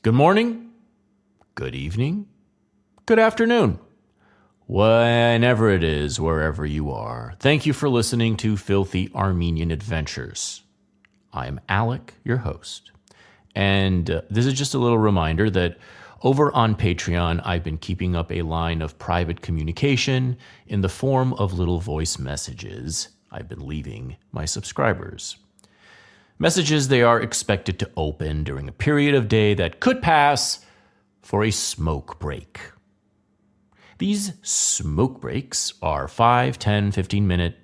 Good morning, good evening, good afternoon. Whenever it is, wherever you are, thank you for listening to Filthy Armenian Adventures. I'm Alec, your host. And this is just a little reminder that over on Patreon, I've been keeping up a line of private communication in the form of little voice messages I've been leaving my subscribers. Messages they are expected to open during a period of day that could pass for a smoke break. These smoke breaks are 5, 10, 15-minute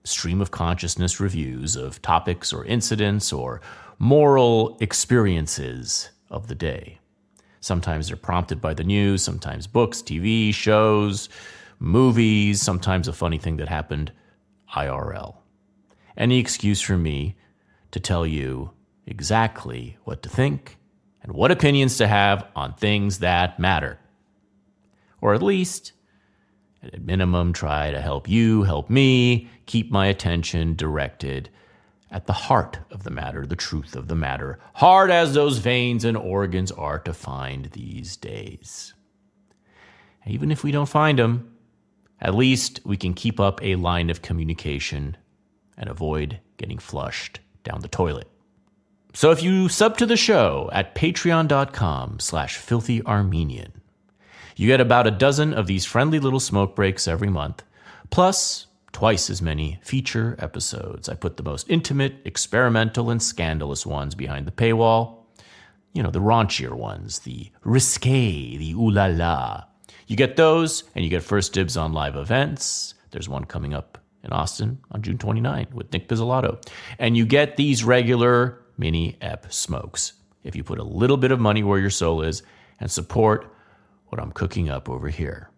stream of consciousness reviews of topics or incidents or moral experiences of the day. Sometimes they're prompted by the news, sometimes books, TV, shows, movies, sometimes a funny thing that happened IRL. Any excuse for me to tell you exactly what to think and what opinions to have on things that matter. Or at least, at a minimum, try to help you, help me, keep my attention directed at the heart of the matter, the truth of the matter, hard as those veins and organs are to find these days. Even if we don't find them, at least we can keep up a line of communication and avoid getting flushed down the toilet. So if you sub to the show at patreon.com/filthyarmenian, you get about a dozen of these friendly little smoke breaks every month, plus twice as many feature episodes. I put the most intimate, experimental, and scandalous ones behind the paywall. You know, the raunchier ones, the risque, the ooh la la. You get those, and you get first dibs on live events. There's one coming up in Austin on June 29 with Nick Pizzolatto. And you get these regular mini-ep smokes if you put a little bit of money where your soul is and support what I'm cooking up over here.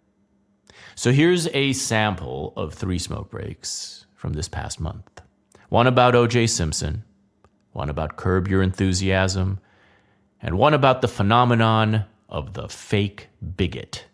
So here's a sample of 3 smoke breaks from this past month. One about O.J. Simpson, one about Curb Your Enthusiasm, and one about the phenomenon of the fake bigot.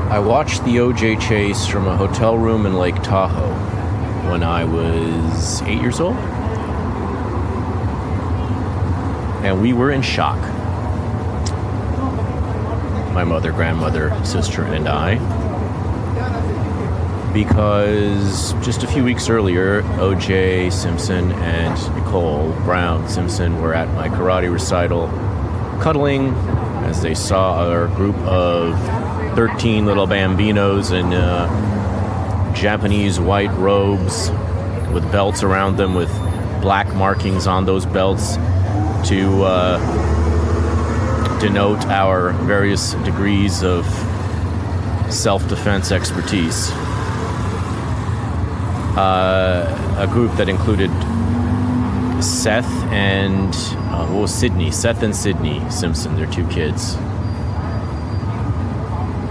I watched the O.J. chase from a hotel room in Lake Tahoe when I was 8 years old. And we were in shock. My mother, grandmother, sister, and I. Because just a few weeks earlier, O.J. Simpson and Nicole Brown Simpson were at my karate recital, cuddling as they saw a group of 13 little bambinos in Japanese white robes with belts around them with black markings on those belts to denote our various degrees of self-defense expertise. A group that included Seth and Seth and Sydney Simpson, their 2 kids.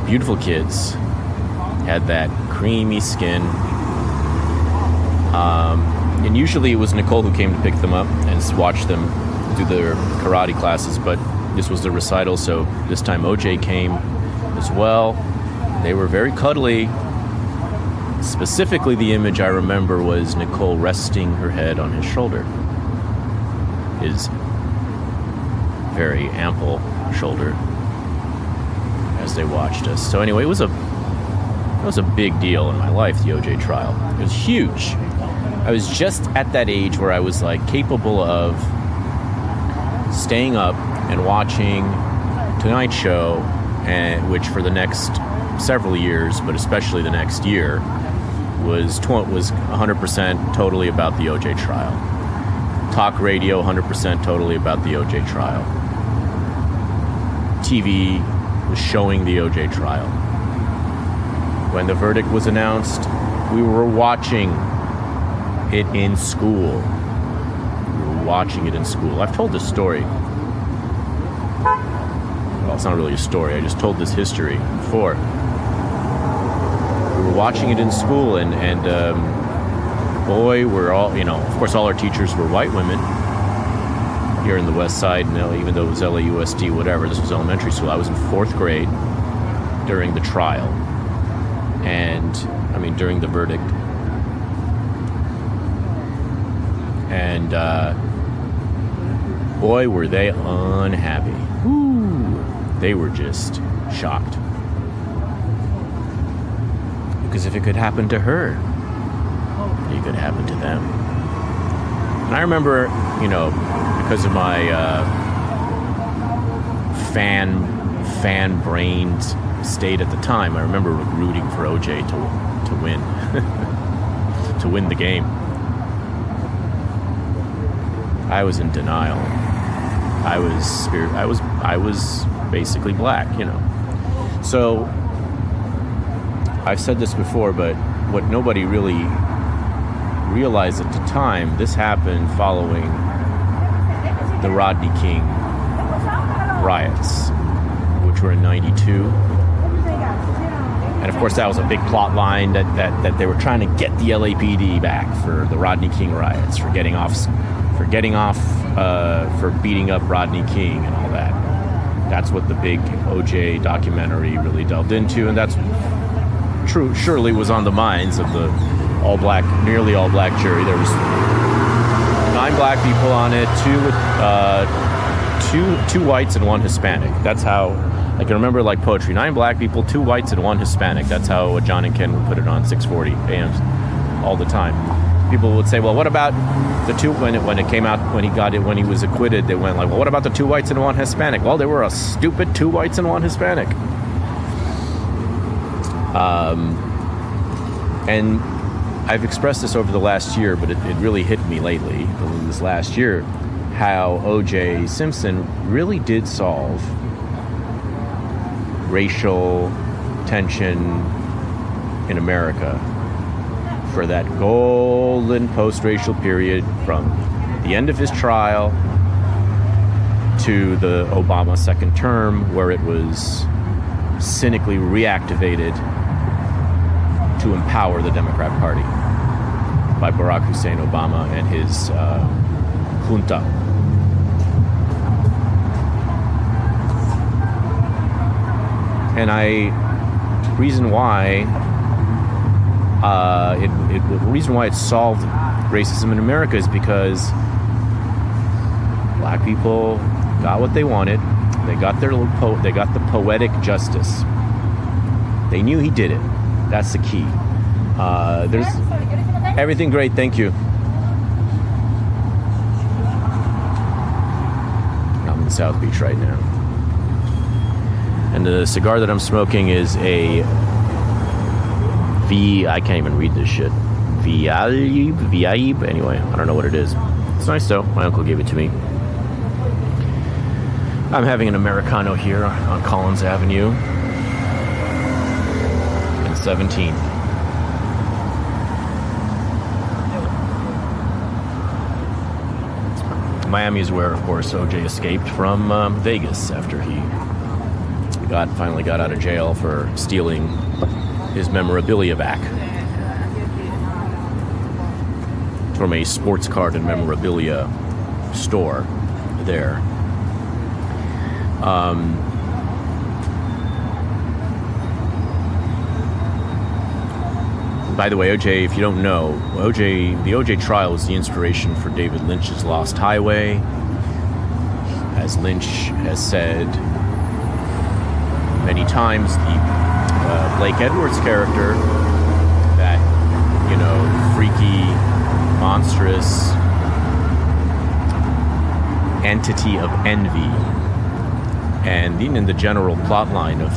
Beautiful kids, had that creamy skin. And usually it was Nicole who came to pick them up and watch them do their karate classes, but this was the recital, so this time OJ came as well. They were very cuddly. Specifically, the image I remember was Nicole resting her head on his shoulder. His very ample shoulder as they watched us. So anyway, it was a big deal in my life, the OJ trial. It was huge. I was just at that age where I was like capable of staying up and watching Tonight Show, which for the next several years, but especially the next year, was 100% totally about the OJ trial. Talk radio, 100% totally about the OJ trial. TV was showing the OJ trial. When the verdict was announced, we were watching it in school. I've told this story. Well, it's not really a story. I just told this history before. We were watching it in school, and boy, we're all, of course, all our teachers were white women here in the West Side. Even though it was LAUSD, whatever, this was elementary school. I was in 4th grade during the trial, during the verdict. And boy, were they unhappy. Ooh, they were just shocked. Because if it could happen to her, it could happen to them. And I remember, because of my fan-brained state at the time, I remember rooting for OJ to win, to win the game. I was in denial. I was basically black, So I've said this before, but what nobody really realized at the time, this happened following the Rodney King riots, which were in '92. And of course, that was a big plot line that they were trying to get the LAPD back for the Rodney King riots, for beating up Rodney King and all that. That's what the big OJ documentary really delved into, and that's surely was on the minds of the nearly all black jury. There was 9 black people on it, two whites and 1 Hispanic. That's how I can remember, like poetry. 9 black people, 2 whites and 1 Hispanic. That's how John and Ken would put it on 640 AM all the time. People would say, well, what about the 2, when it came out, when he was acquitted, they went like, well, what about the 2 whites and 1 Hispanic? Well, there were a stupid 2 whites and 1 Hispanic. And I've expressed this over the last year, but it really hit me lately, this last year, how O.J. Simpson really did solve racial tension in America for that golden post-racial period from the end of his trial to the Obama second term, where it was cynically reactivated to empower the Democrat Party by Barack Hussein Obama and his junta. And the reason why it solved racism in America is because black people got what they wanted. They got they got the poetic justice. They knew he did it. That's the key. There's everything great. Thank you. I'm in South Beach right now, and the cigar that I'm smoking is a I can't even read this shit. Viaib. Anyway, I don't know what it is. It's nice though. My uncle gave it to me. I'm having an Americano here on Collins Avenue in 17th. Miami is where, of course, OJ escaped from Vegas after he finally got out of jail for stealing his memorabilia back from a sports card and memorabilia store there. By the way, OJ, if you don't know, the OJ trial was the inspiration for David Lynch's Lost Highway. As Lynch has said many times, the Blake Edwards character, that, freaky, monstrous entity of envy, and even in the general plot line of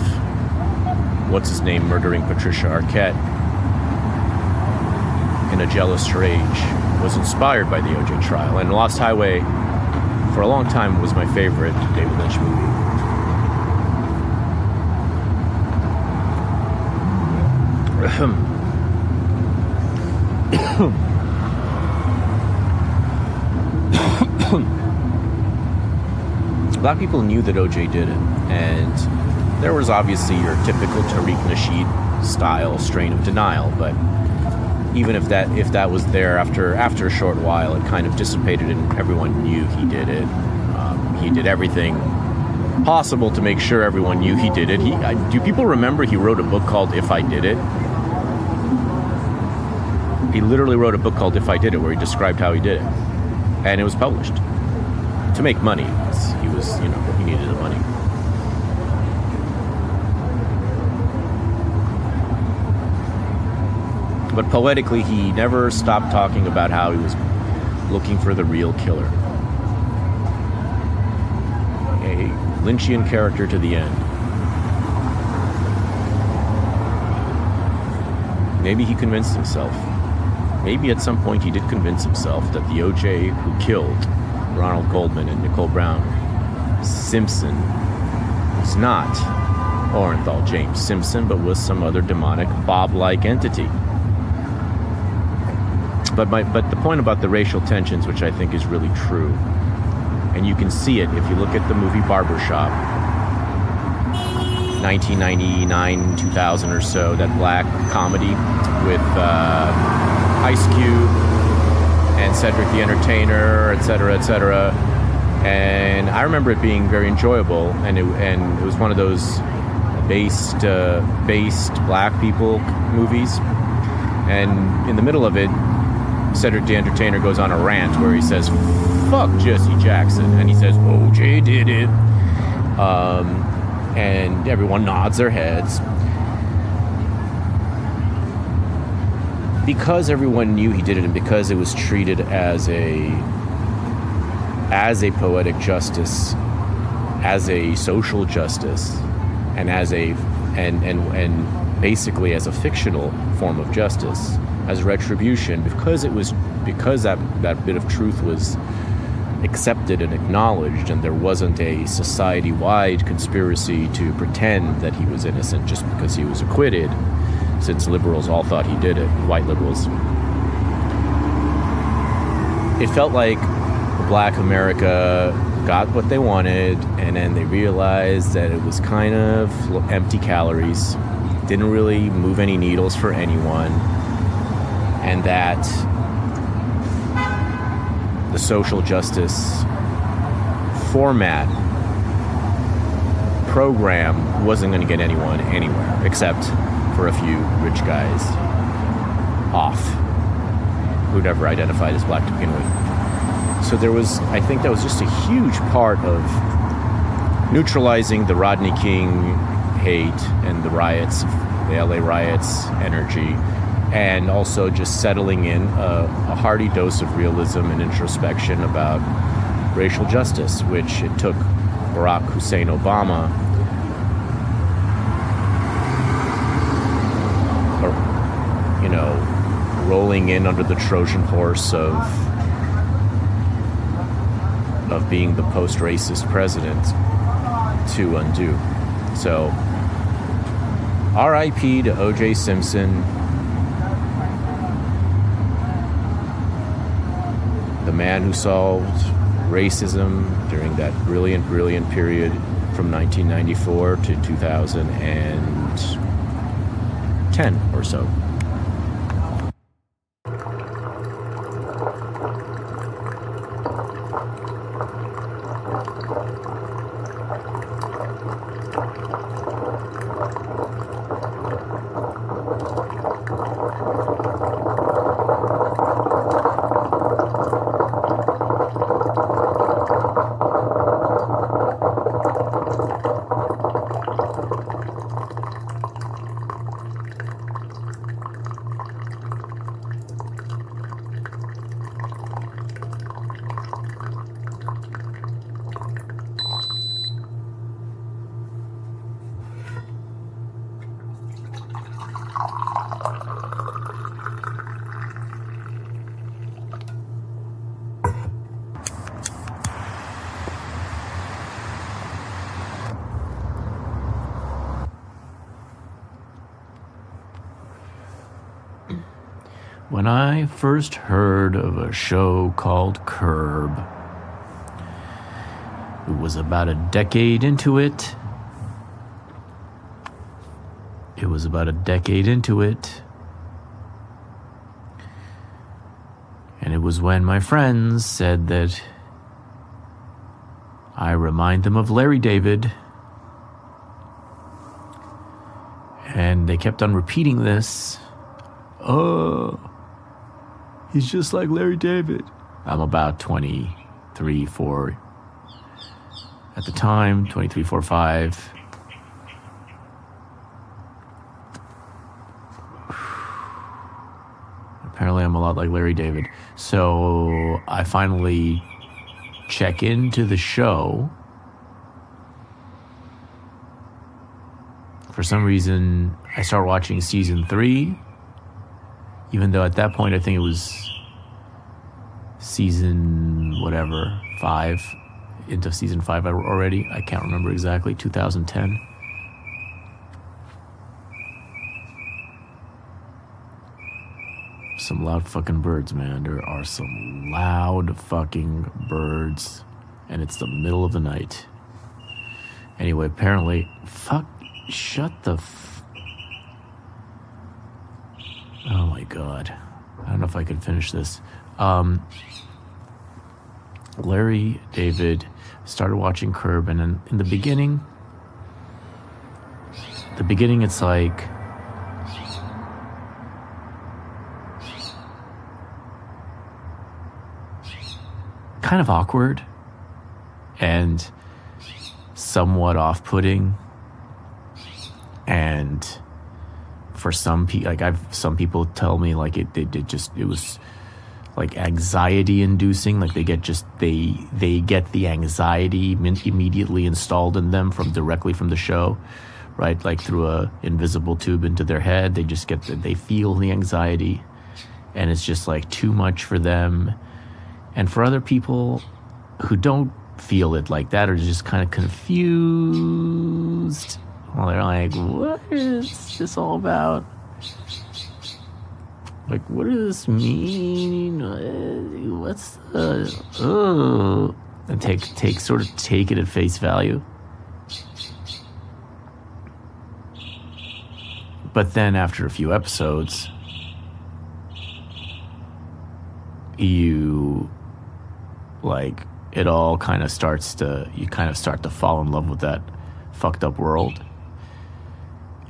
what's-his-name murdering Patricia Arquette in a jealous rage was inspired by the O.J. trial. And Lost Highway, for a long time, was my favorite David Lynch movie. Black people knew that O.J. did it, and there was obviously your typical Tariq Nasheed style strain of denial, but even if that was there after a short while, it kind of dissipated and everyone knew he did it. He did everything possible to make sure everyone knew he did it. Do people remember he wrote a book called If I Did It? He literally wrote a book called If I Did It, where he described how he did it. And it was published. To make money. He needed the money. But poetically, he never stopped talking about how he was looking for the real killer. A Lynchian character to the end. Maybe he convinced himself. Maybe at some point he did convince himself that the O.J. who killed Ronald Goldman and Nicole Brown Simpson was not Orenthal James Simpson, but was some other demonic Bob-like entity. But the point about the racial tensions, which I think is really true, and you can see it if you look at the movie Barbershop, 1999, 2000 or so, that black comedy with Ice Cube and Cedric the Entertainer, etc., etc. And I remember it being very enjoyable, and it was one of those based black people movies. And in the middle of it, Cedric the Entertainer goes on a rant where he says, "Fuck Jesse Jackson," and he says, "O.J. did it," and everyone nods their heads. Because everyone knew he did it, and because it was treated as a poetic justice, as a social justice, and and basically as a fictional form of justice, as retribution, because that bit of truth was accepted and acknowledged, and there wasn't a society-wide conspiracy to pretend that he was innocent just because he was acquitted, since liberals all thought he did it, white liberals. It felt like black America got what they wanted, and then they realized that it was kind of empty calories, didn't really move any needles for anyone, and that the social justice format program wasn't going to get anyone anywhere, except for a few rich guys off who never identified as black to begin with. So I think that was just a huge part of neutralizing the Rodney King hate and the riots, the LA riots energy, and also just settling in a hearty dose of realism and introspection about racial justice, which it took Barack Hussein Obama rolling in under the Trojan horse of being the post-racist president to undo. So, R.I.P. to O.J. Simpson, the man who solved racism during that brilliant period from 1994 to 2010 or so. When I first heard of a show called Curb, it was about a decade into it. And it was when my friends said that I remind them of Larry David. And they kept on repeating this. Oh, he's just like Larry David. I'm about 23, 4 at the time, 23, 4, 5. Apparently I'm a lot like Larry David. So I finally check into the show. For some reason, I start watching season 3, even though at that point I think it was season 5, into season 5 already. I can't remember exactly, 2010. Some loud fucking birds, man. There are some loud fucking birds. And it's the middle of the night. Anyway, apparently... Shut the Oh my god. I don't know if I can finish this. Larry David started watching Curb, and in the beginning, it's like... kind of awkward and somewhat off-putting, and for some people, some people tell me like it was like anxiety inducing, like they get the anxiety immediately installed in them directly from the show, right? Like through a invisible tube into their head. They feel the anxiety, and it's just like too much for them. And for other people who don't feel it like that, or just kind of confused, well, they're like, what is this all about? Like, what does this mean? What's the... And take it at face value. But then after a few episodes, you start to fall in love with that fucked up world,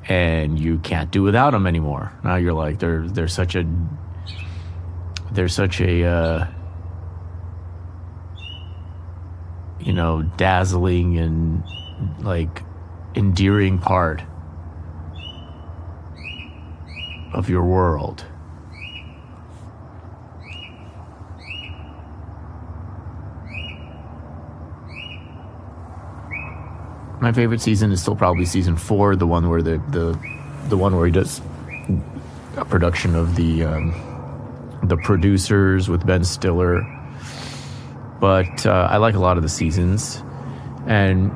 and you can't do without them anymore. Now you're like, they're such a dazzling and like endearing part of your world. My favorite season is still probably season 4, the one where the one where he does a production of the Producers with Ben Stiller. But I like a lot of the seasons, and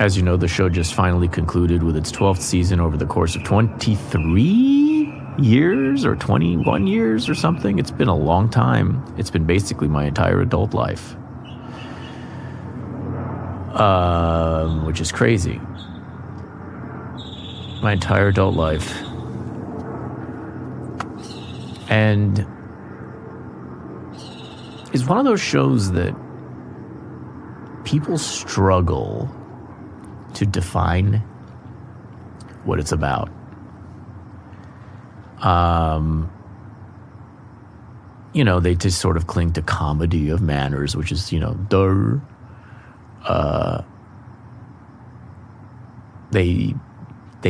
as you know, the show just finally concluded with its 12th season over the course of 23 years or 21 years or something. It's been a long time. It's been basically my entire adult life. Which is crazy. My entire adult life. And it's one of those shows that people struggle to define what it's about. They just sort of cling to comedy of manners, which is, duh. They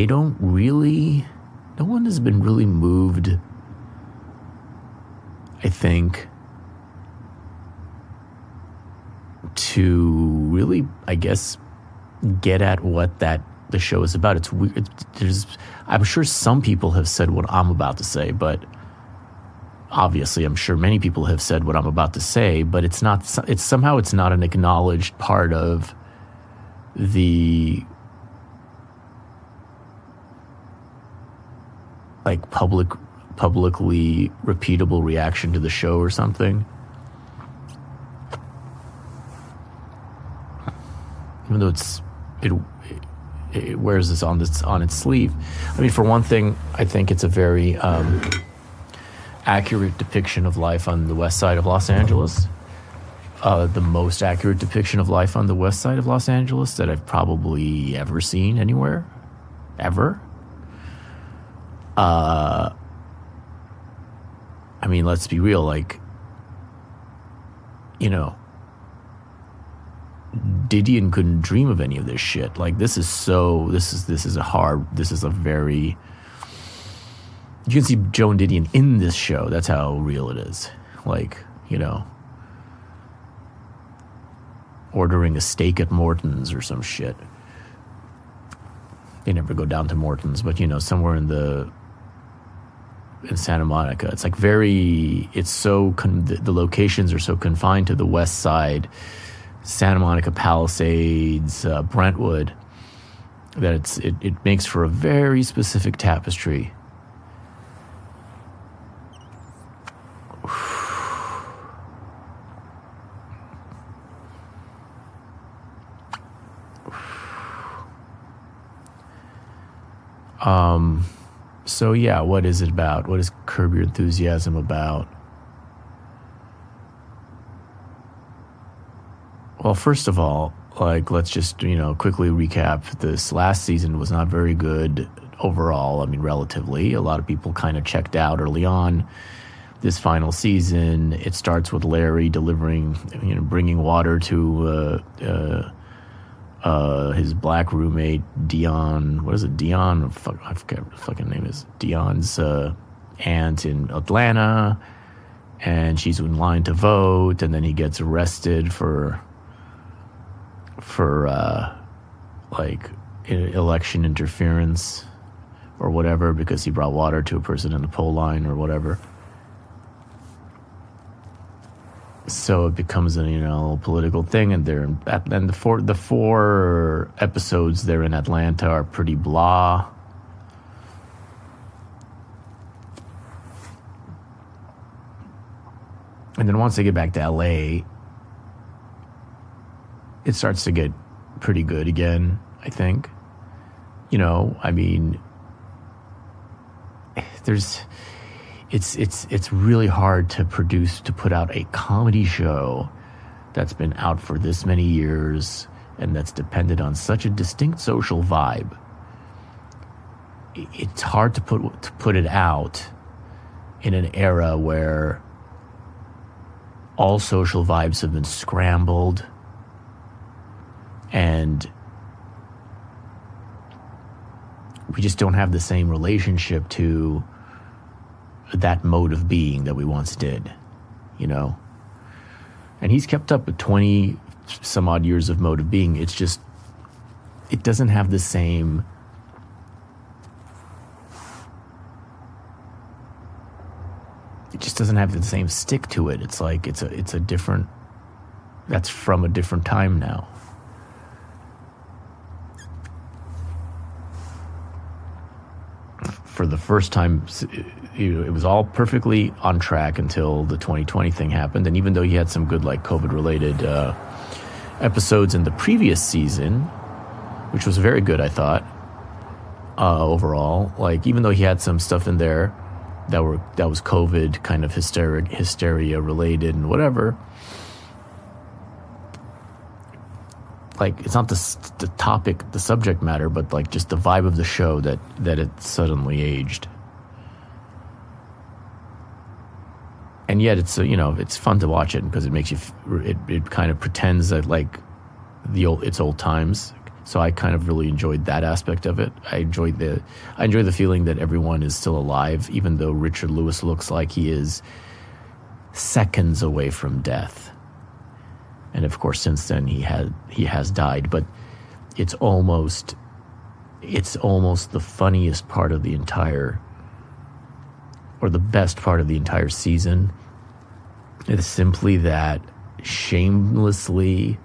don't really, no one has been really moved, I think, to really, I guess, get at what that the show is about. It's weird. I'm sure some people have said what I'm about to say, but obviously I'm sure many people have said what I'm about to say, but it's not an acknowledged part of the like publicly repeatable reaction to the show or something. Even though it wears this on its sleeve. I mean, for one thing, I think it's a very accurate depiction of life on the west side of Los Angeles. The most accurate depiction of life on the west side of Los Angeles that I've probably ever seen anywhere, ever. I mean, let's be real, like, you know, Didion couldn't dream of any of this shit. Like, this is a very, you can see Joan Didion in this show. That's how real it is. Like, you know, ordering a steak at Morton's or some shit. They never go down to Morton's, but, you know, somewhere in Santa Monica. It's like the locations are so confined to the west side, Santa Monica, Palisades, Brentwood, that it makes for a very specific tapestry. So yeah, what is it about? What is Curb Your Enthusiasm about? Well, first of all, like, let's just, you know, quickly recap. This last season was not very good overall. I mean, relatively. A lot of people kind of checked out early on. This final season, it starts with Larry bringing water to his black roommate, Dion. What is it? Dion? I forget what the fucking name is. Dion's aunt in Atlanta. And she's in line to vote. And then he gets arrested for like election interference or whatever, because he brought water to a person in the poll line or whatever. So it becomes a, you know, political thing, and the four episodes they're in Atlanta are pretty blah. And then once they get back to LA, it starts to get pretty good again, I think. You know, I mean, it's really hard to put out a comedy show that's been out for this many years and that's dependent on such a distinct social vibe. It's hard to put it out in an era where all social vibes have been scrambled, and we just don't have the same relationship to that mode of being that we once did, you know? And he's kept up with 20 some odd years of mode of being. It's just, it doesn't have the same, it just doesn't have the same stick to it. It's like, it's a different, that's from a different time now. For the first time, it was all perfectly on track until the 2020 thing happened. And even though he had some good, like, COVID-related episodes in the previous season, which was very good, I thought, overall. Like, even though he had some stuff in there that was COVID kind of hysteria related and whatever, like, it's not the topic, the subject matter, but like just the vibe of the show that it suddenly aged. And yet it's, you know, it's fun to watch it because it makes you, it kind of pretends that like it's old times. So I kind of really enjoyed that aspect of it. I enjoy the feeling that everyone is still alive, even though Richard Lewis looks like he is seconds away from death. And of course, since then he has died, but it's almost it's almost the funniest part of the entire, or the best part of the entire season. It's simply that shamelessly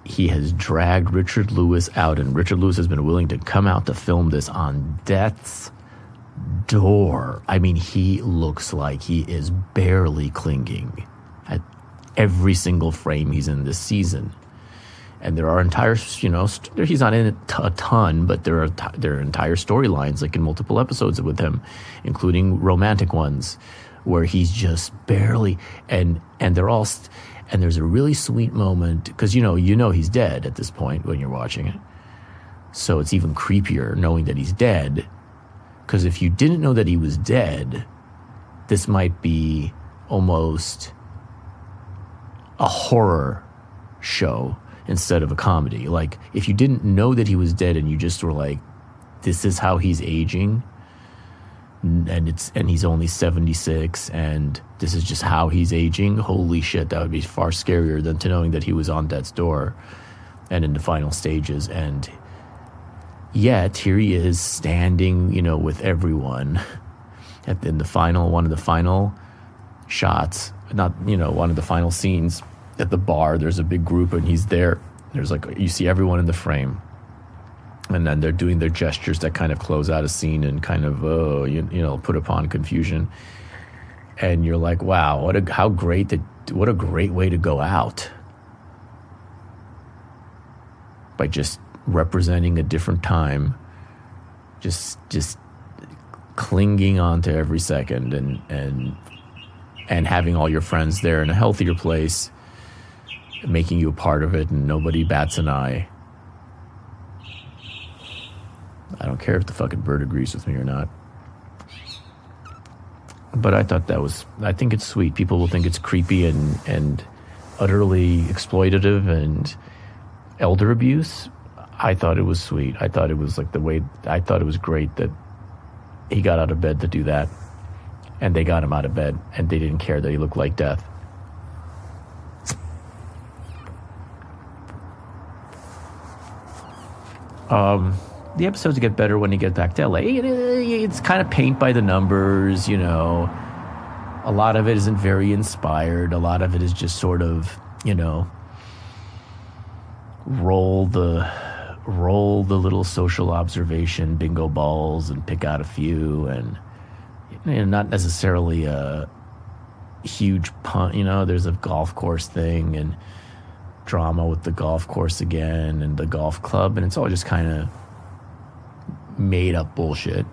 he has dragged Richard Lewis out, and Richard Lewis has been willing to come out to film this on death's door. I mean, he looks like he is barely clinging at every single frame he's in this season. And there are entire, he's not in it a ton, but there are entire storylines, like in multiple episodes with him, including romantic ones, where he's just barely, and they're all, and there's a really sweet moment, because you know he's dead at this point when you're watching it. So it's even creepier knowing that he's dead, because if you didn't know that he was dead, this might be almost a horror show instead of a comedy. Like, if you didn't know that he was dead and you just were like, this is how he's aging, and he's only 76, and this is just how he's aging, holy shit, that would be far scarier than to knowing that he was on death's door and in the final stages. And yet here he is standing, with everyone in one of the final shots, one of the final scenes at the bar. There's a big group and he's there. There's you see everyone in the frame, and then they're doing their gestures that kind of close out a scene and kind of put upon confusion. And you're like, wow, what a great way to go out, by just representing a different time, just clinging on to every second, and having all your friends there in a healthier place, making you a part of it, and nobody bats an eye. I don't care if the fucking bird agrees with me or not. But I think it's sweet. People will think it's creepy and utterly exploitative and elder abuse. I thought it was sweet. I thought it was I thought it was great that he got out of bed to do that, and they got him out of bed, and they didn't care that he looked like death. The episodes get better when he gets back to LA. It's kind of paint by the numbers, A lot of it isn't very inspired. A lot of it is just sort of, roll the little social observation bingo balls and pick out a few, and not necessarily a huge punt. There's a golf course thing and drama with the golf course again and the golf club, and it's all just kind of made up bullshit,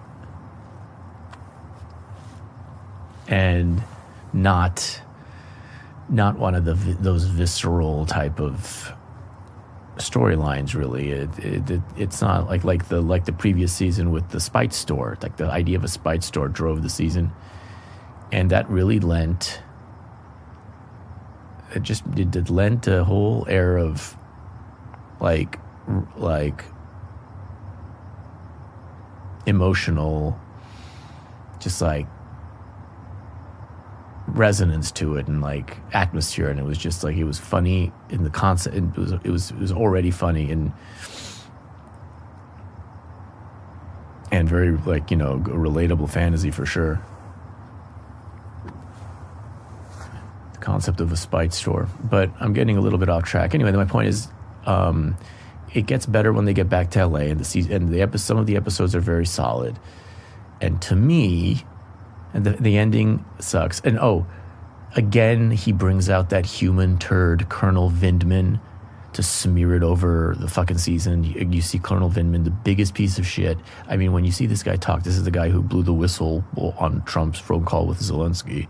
and not one of those visceral type of storylines. Really, it's not like the previous season with the Spite store. Like, the idea of a Spite store drove the season, and that really lent a whole air of like emotional, just like resonance to it, and like atmosphere. And it was just like, it was funny in the concept. It was already funny and very a relatable fantasy for sure. The concept of a Spite store. But I'm getting a little bit off track. Anyway, my point is, it gets better when they get back to LA, and the season, and some of the episodes are very solid. And to me, and the ending sucks. And again, he brings out that human turd, Colonel Vindman, to smear it over the fucking season. You see Colonel Vindman, the biggest piece of shit. I mean, when you see this guy talk, this is the guy who blew the whistle on Trump's phone call with Zelensky.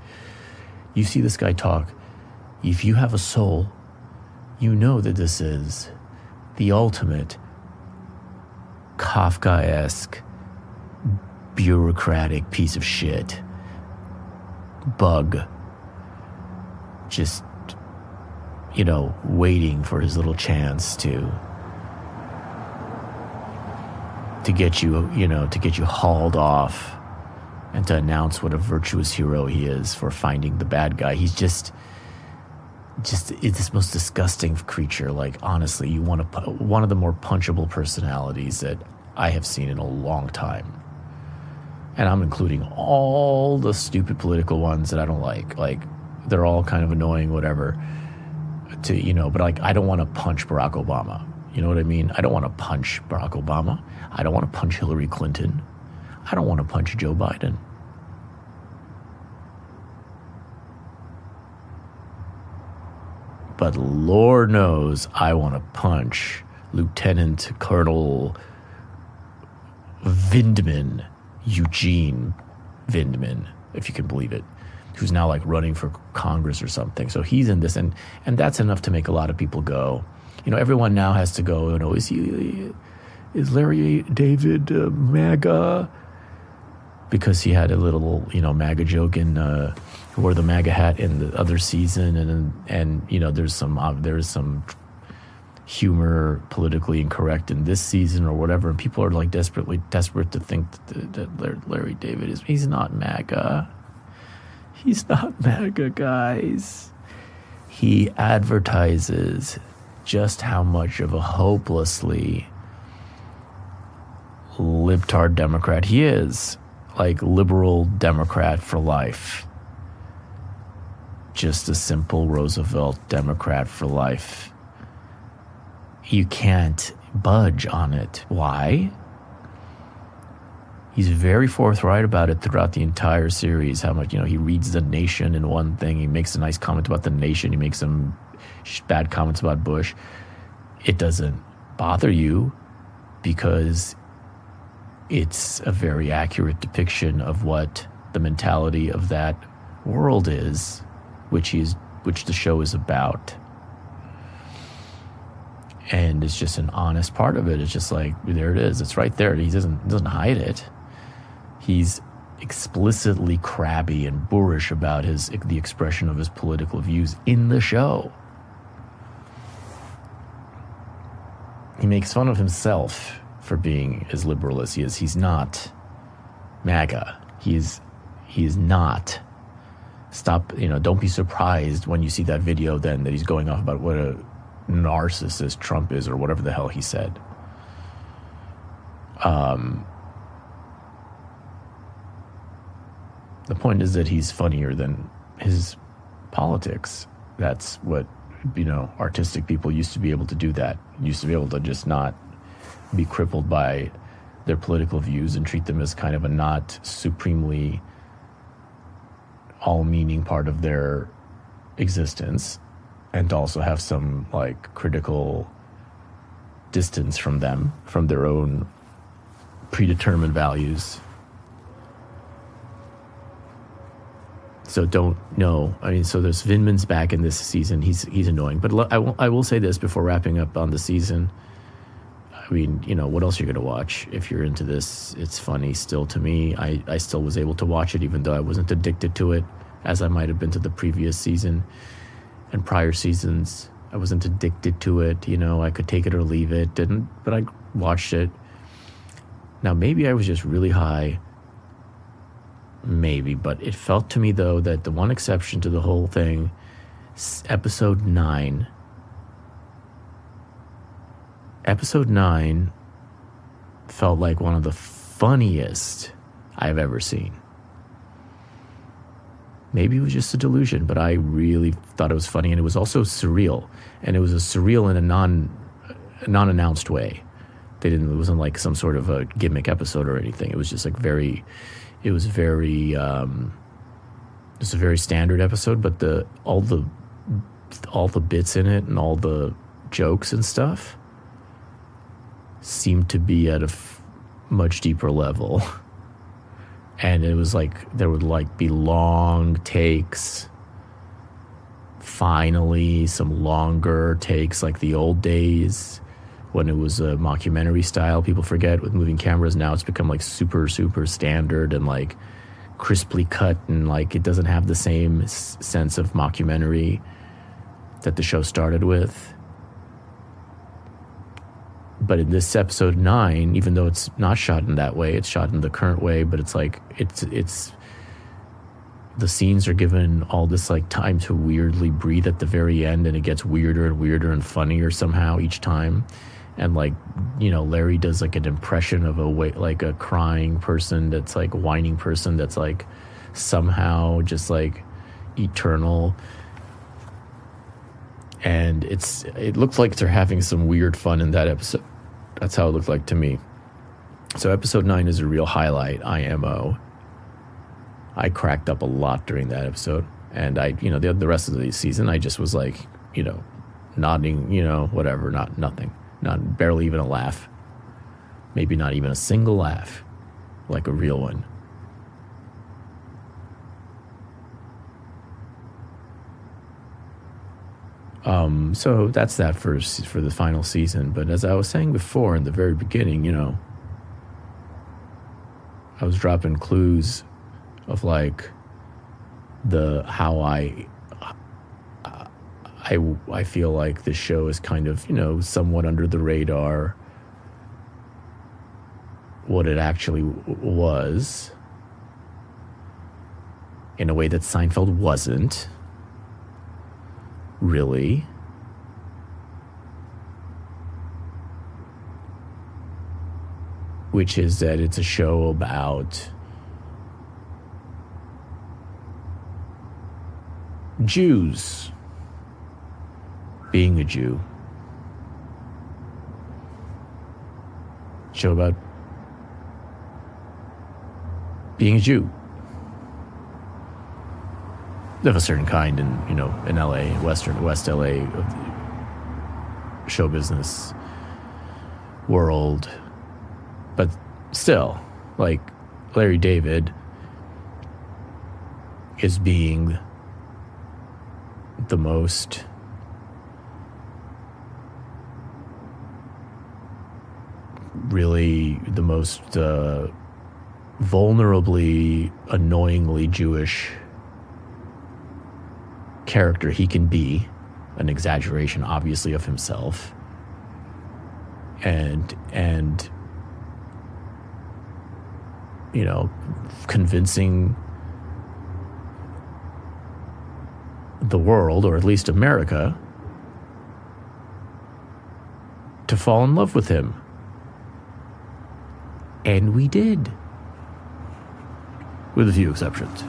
You see this guy talk. If you have a soul, you know that this is the ultimate Kafkaesque, bureaucratic piece of shit. Bug. Just, waiting for his little chance to get you, to get you hauled off and to announce what a virtuous hero he is for finding the bad guy. He's just, just it's this most disgusting creature. Like, honestly, you want to one of the more punchable personalities that I have seen in a long time. And I'm including all the stupid political ones that I don't like. Like, they're all kind of annoying, whatever. But like, I don't want to punch Barack Obama. You know what I mean? I don't want to punch Barack Obama. I don't want to punch Hillary Clinton. I don't want to punch Joe Biden. But Lord knows I want to punch Lieutenant Colonel Vindman, Eugene Vindman, if you can believe it, who's now like running for Congress or something. So he's in this, and that's enough to make a lot of people go. Everyone now has to go, is Larry David MAGA? Because he had a little, MAGA joke in, he wore the MAGA hat in the other season, and there's some humor, politically incorrect in this season or whatever, and people are like desperate to think that Larry David he's not MAGA. He's not MAGA, guys. He advertises just how much of a hopelessly libtard Democrat he is. Like, liberal Democrat for life. Just a simple Roosevelt Democrat for life. You can't budge on it. Why? He's very forthright about it throughout the entire series. How much, he reads The Nation in one thing. He makes a nice comment about The Nation. He makes some bad comments about Bush. It doesn't bother you because it's a very accurate depiction of what the mentality of that world is, which the show is about. And it's just an honest part of it. It's just like, there it is. It's right there. He doesn't hide it. He's explicitly crabby and boorish about the expression of his political views in the show. He makes fun of himself for being as liberal as he is. He's not MAGA. He is not. Stop, don't be surprised when you see that video then that he's going off about what a narcissist Trump is or whatever the hell he said. The point is that he's funnier than his politics. That's what, artistic people used to be able to do that. Used to be able to just not be crippled by their political views and treat them as kind of a not supremely all-meaning part of their existence, and also have some like critical distance from them, from their own predetermined values. So so there's Vindman's back in this season. He's annoying, but I will say this before wrapping up on the season. I mean, what else are you going to watch if you're into this? It's funny still to me. I still was able to watch it even though I wasn't addicted to it as I might have been to the previous season and prior seasons. I wasn't addicted to it. I could take it or leave it. But I watched it. Now, maybe I was just really high. Maybe, but it felt to me, though, that the one exception to the whole thing, episode 9 felt like one of the funniest I've ever seen. Maybe it was just a delusion, but I really thought it was funny, and it was also surreal. And it was a surreal in a non-announced way. It wasn't like some sort of a gimmick episode or anything. It was just like it was a very standard episode, but all the bits in it and all the jokes and stuff seemed to be at a much deeper level. And it was like there would like be long takes, finally some longer takes like the old days when it was a mockumentary style. People forget with moving cameras now it's become like super, super standard and like crisply cut, and like it doesn't have the same sense of mockumentary that the show started with. But in this episode 9, even though it's not shot in that way, it's shot in the current way, but it's like it's the scenes are given all this like time to weirdly breathe at the very end, and it gets weirder and weirder and funnier somehow each time. And like, Larry does like an impression of like a crying person that's like whining person that's like somehow just like eternal. And it looks like they're having some weird fun in that episode. That's how it looked like to me. So episode 9 is a real highlight, IMO. I cracked up a lot during that episode. And the rest of the season, I just was like, nodding, whatever, nothing. Not barely even a laugh. Maybe not even a single laugh. Like a real one. So that's that for the final season. But as I was saying before in the very beginning, I was dropping clues of like how I feel like this show is kind of, somewhat under the radar, what it actually was, in a way that Seinfeld wasn't, really. Which is that it's a show about Jews being a Jew. Show about being a Jew of a certain kind in LA, West LA, of the show business world. But still, like, Larry David is being the most vulnerably, annoyingly Jewish character he can be, an exaggeration, obviously, of himself, and convincing the world, or at least America, to fall in love with him. And we did. With a few exceptions.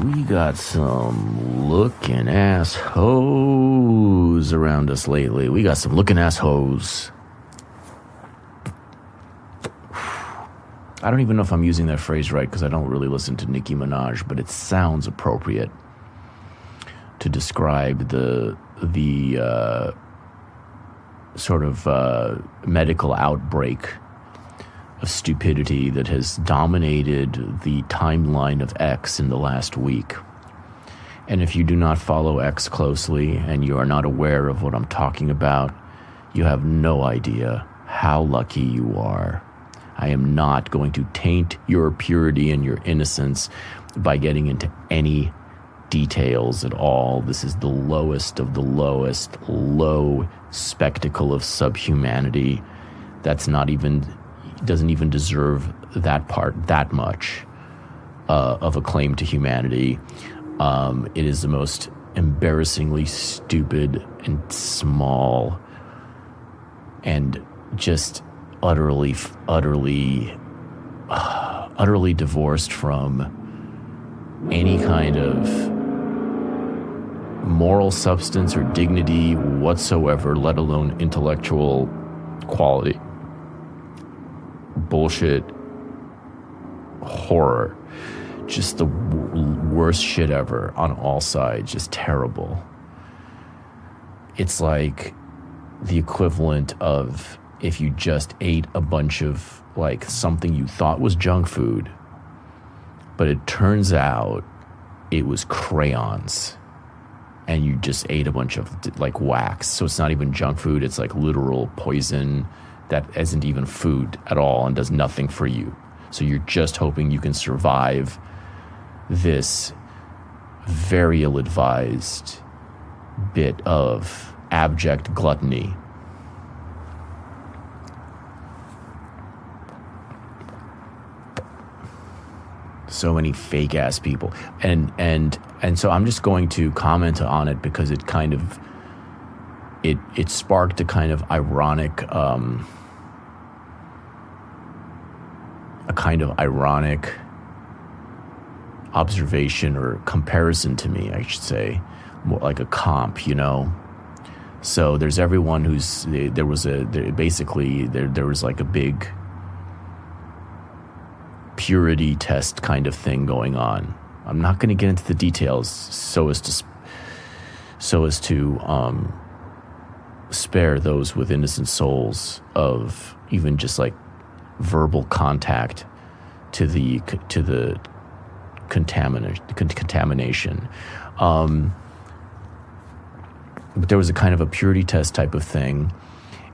We got some looking ass hoes around us lately. We got some looking ass hoes. I don't even know if I'm using that phrase right because I don't really listen to Nicki Minaj, but it sounds appropriate to describe the sort of medical outbreak of stupidity that has dominated the timeline of X in the last week. And if you do not follow X closely and you are not aware of what I'm talking about, you have no idea how lucky you are. I am not going to taint your purity and your innocence by getting into any details at all. This is the lowest of the lowest, low spectacle of subhumanity doesn't even deserve that part that much of a claim to humanity. It is the most embarrassingly stupid and small and just utterly divorced from any kind of moral substance or dignity whatsoever, let alone intellectual quality. Bullshit. Horror. Just the worst shit ever on all sides. Just terrible. It's like the equivalent of if you just ate a bunch of like something you thought was junk food, but it turns out it was crayons, and you just ate a bunch of like wax. So it's not even junk food. It's like literal poison that isn't even food at all and does nothing for you. So you're just hoping you can survive this very ill-advised bit of abject gluttony. So many fake ass people, and so I'm just going to comment on it because it kind of it sparked a kind of ironic observation or comparison to me, I should say, more like a comp, you know. So there's everyone who's there was like a big purity test kind of thing going on. I'm not going to get into the details so as to spare those with innocent souls of even just like verbal contact to the contamination. But there was a kind of a purity test type of thing,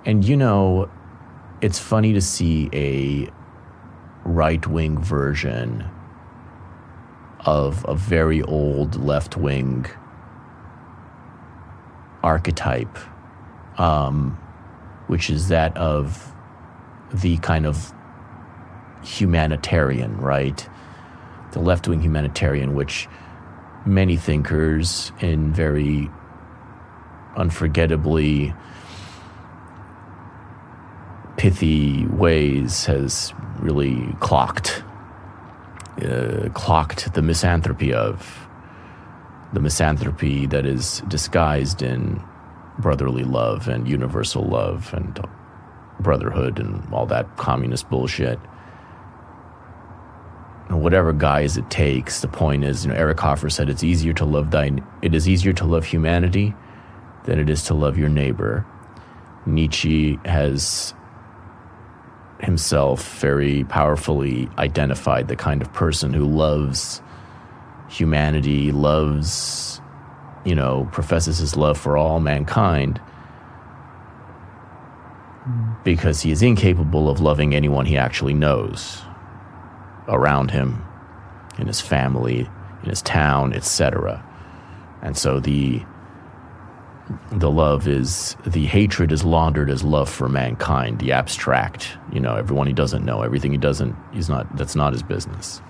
and you know, it's funny to see a right-wing version of a very old left-wing archetype, which is that of the kind of humanitarian, right? The left-wing humanitarian, which many thinkers in very unforgettably pithy ways has really clocked the misanthropy that is disguised in brotherly love and universal love and brotherhood and all that communist bullshit. And whatever guise it takes, the point is, you know, Eric Hoffer said it is easier to love humanity than it is to love your neighbor. Nietzsche has himself very powerfully identified the kind of person who loves humanity, professes his love for all mankind, because he is incapable of loving anyone he actually knows around him, in his family, in his town, etc. And so the hatred is laundered as love for mankind, the abstract, everyone he doesn't know, everything he doesn't, that's not his business.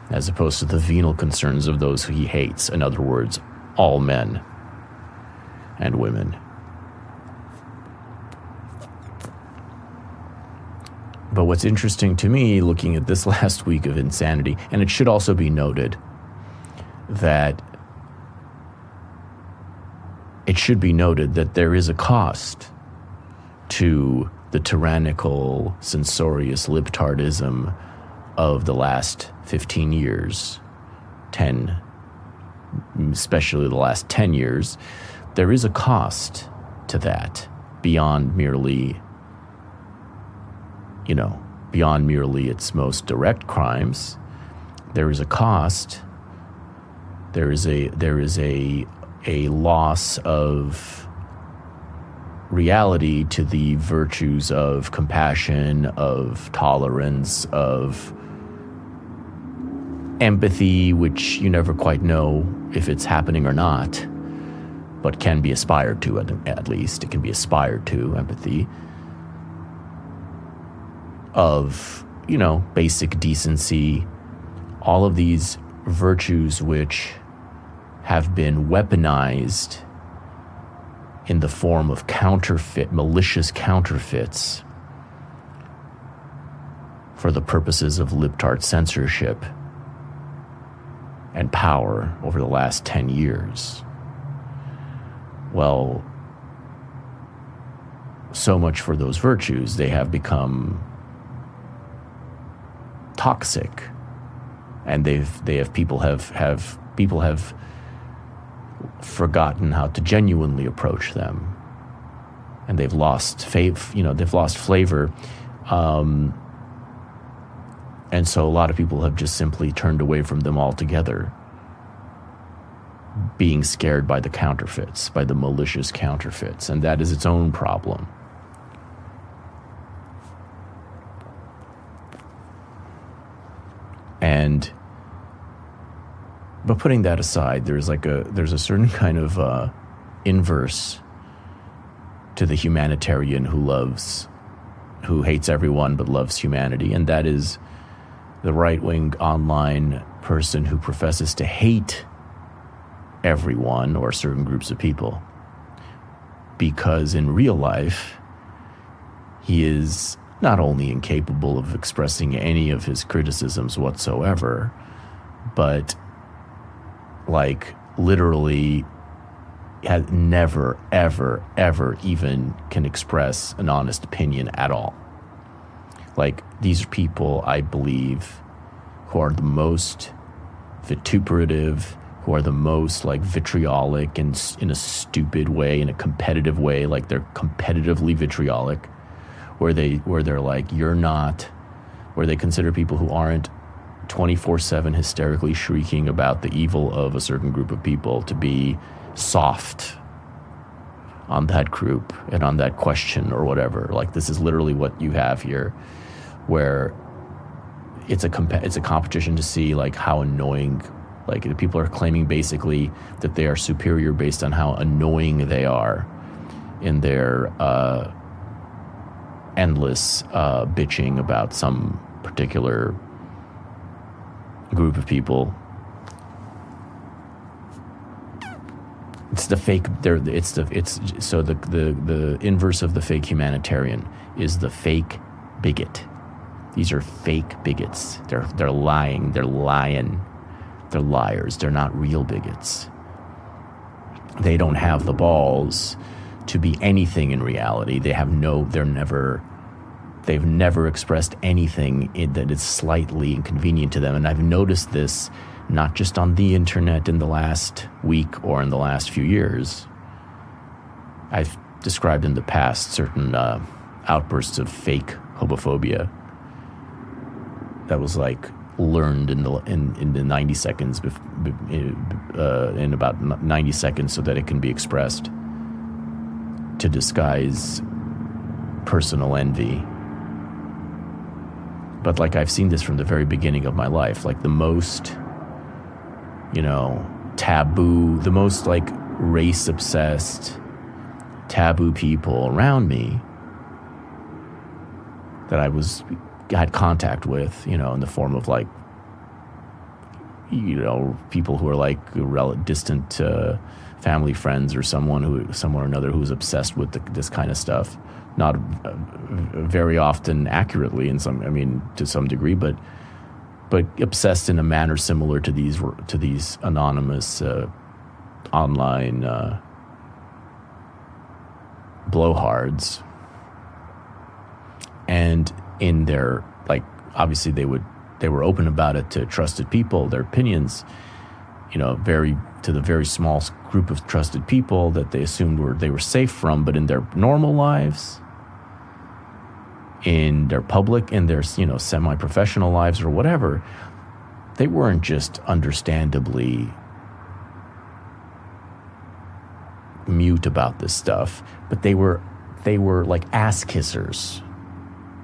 As opposed to the venal concerns of those who he hates, in other words, all men and women. But what's interesting to me, looking at this last week of insanity, and it should also be noted that there is a cost to the tyrannical, censorious libtardism of the last 15 years, 10, especially the last 10 years. There is a cost to that beyond merely its most direct crimes. There is a cost. There is a loss of reality to the virtues of compassion, of tolerance, of empathy, which you never quite know if it's happening or not, but can be aspired to, at least. It can be aspired to, empathy, of, basic decency, all of these virtues which have been weaponized in the form of malicious counterfeits for the purposes of libtard censorship. and power over the last 10 years. Well, so much for those virtues. They have become toxic, and people have forgotten how to genuinely approach them, and they've lost flavor. And so a lot of people have just simply turned away from them altogether, being scared by the counterfeits, by the malicious counterfeits, and that is its own problem. But putting that aside, there's a certain kind of inverse to the humanitarian who hates everyone but loves humanity, and that is the right-wing online person who professes to hate everyone or certain groups of people, because in real life he is not only incapable of expressing any of his criticisms whatsoever, but literally has never, ever, ever even can express an honest opinion at all. These are people, I believe, who are the most vituperative, who are the most vitriolic and in a stupid way, in a competitive way, they're competitively vitriolic, where they're like, you're not, where they consider people who aren't 24/7 hysterically shrieking about the evil of a certain group of people to be soft on that group and on that question or whatever. This is literally what you have here, where it's a competition to see how annoying, people are claiming basically that they are superior based on how annoying they are in their endless bitching about some particular group of people. It's the fake. So the inverse of the fake humanitarian is the fake bigot. These are fake bigots. They're lying. They're lying. They're liars. They're not real bigots. They don't have the balls to be anything in reality. They've never expressed anything that is slightly inconvenient to them. And I've noticed this not just on the internet in the last week or in the last few years. I've described in the past certain outbursts of fake homophobia that was learned in the 90 seconds, in about 90 seconds, so that it can be expressed to disguise personal envy. But I've seen this from the very beginning of my life. The most, taboo, the most race-obsessed, taboo people around me that I had contact with, in the form of people who are distant family friends or someone or another who's obsessed with this kind of stuff. Not very often accurately to some degree, but obsessed in a manner similar to these anonymous online blowhards. And in their obviously they were open about it to trusted people, their opinions, to the very small group of trusted people that they assumed they were safe from, but in their normal lives, in their public, in their semi-professional lives or whatever, they weren't just understandably mute about this stuff, but they were ass kissers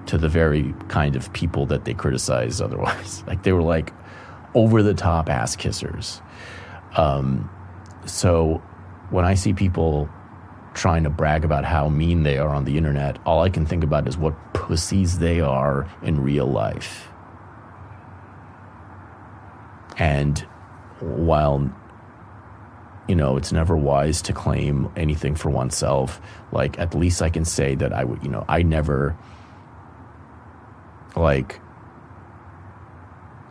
to the very kind of people that they criticize otherwise. They were over the top ass kissers. So when I see people trying to brag about how mean they are on the internet, all I can think about is what pussies they are in real life. And while, it's never wise to claim anything for oneself, at least I can say that I would, I never,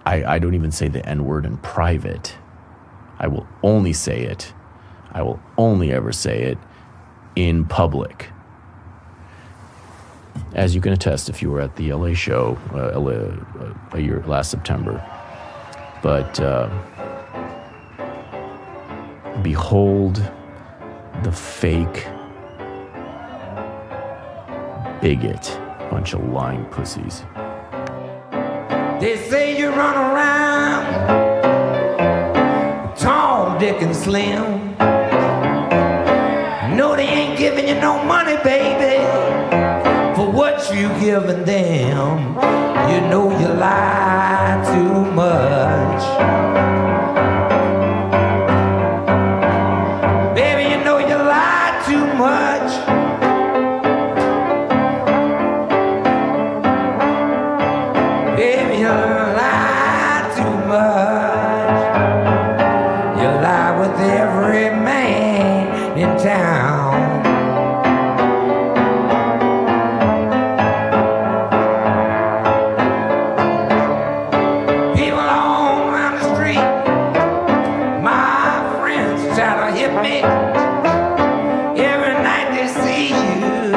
I don't even say the N-word in private. I will only say it. I will only ever say it in public. As you can attest if you were at the LA show last September. But behold the fake bigot. Bunch of lying pussies. They say you run around tall, dick, and slim. No, they ain't giving you no money, baby, for what you giving them. You know you lie too much. Baby, you know you lie too much. Baby, you lie too much. You lie with every man in town. People all around the street, my friends try to hit me. Every night they see you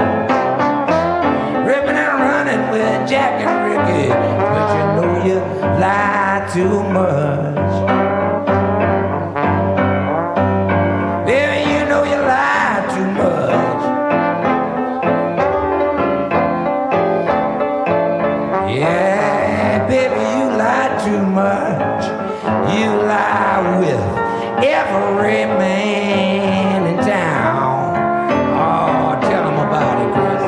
ripping and running with Jack and Ricky. But you know you lie too much. Baby, you know you lie too much. Yeah, baby, you lie too much. You lie with every man in town. Oh, tell them about it, Chris.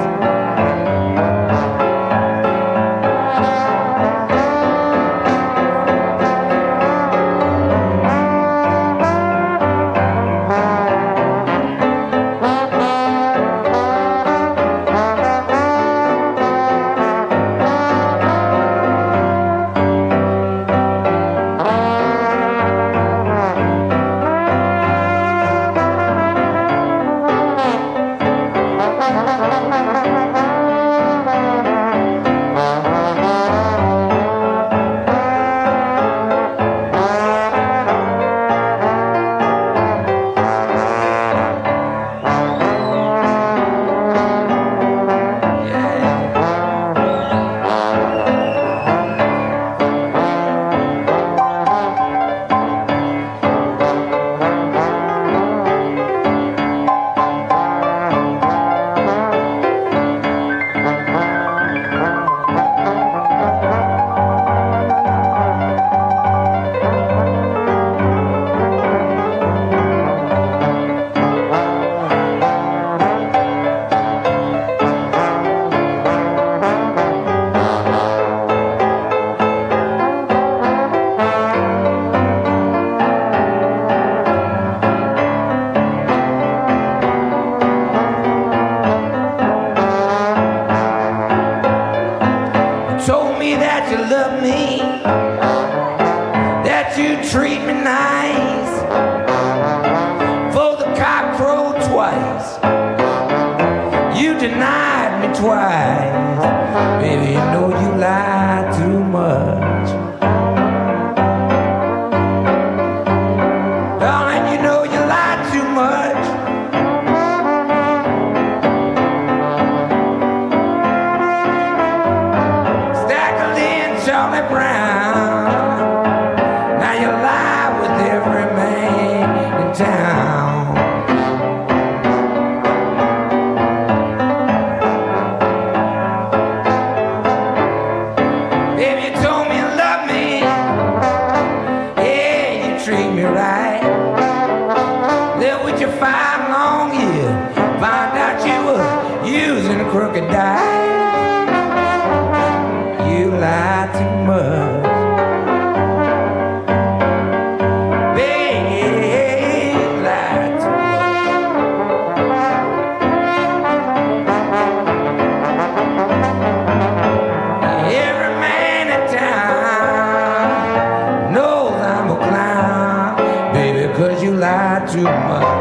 Told me that you love me, that you treat me nice. For the cock crowed twice, you denied me twice. Baby, you know you lie too much. Darling, you know you lie too much. Charlie Brown, now you lie with every man in town. Baby, you told me you love me, yeah, you treat me right. Lived with you 5 long years, found out you were using a crooked die. You lie too much. Baby, lie too much. Every man in town knows I'm a clown, baby, 'cause you lie too much.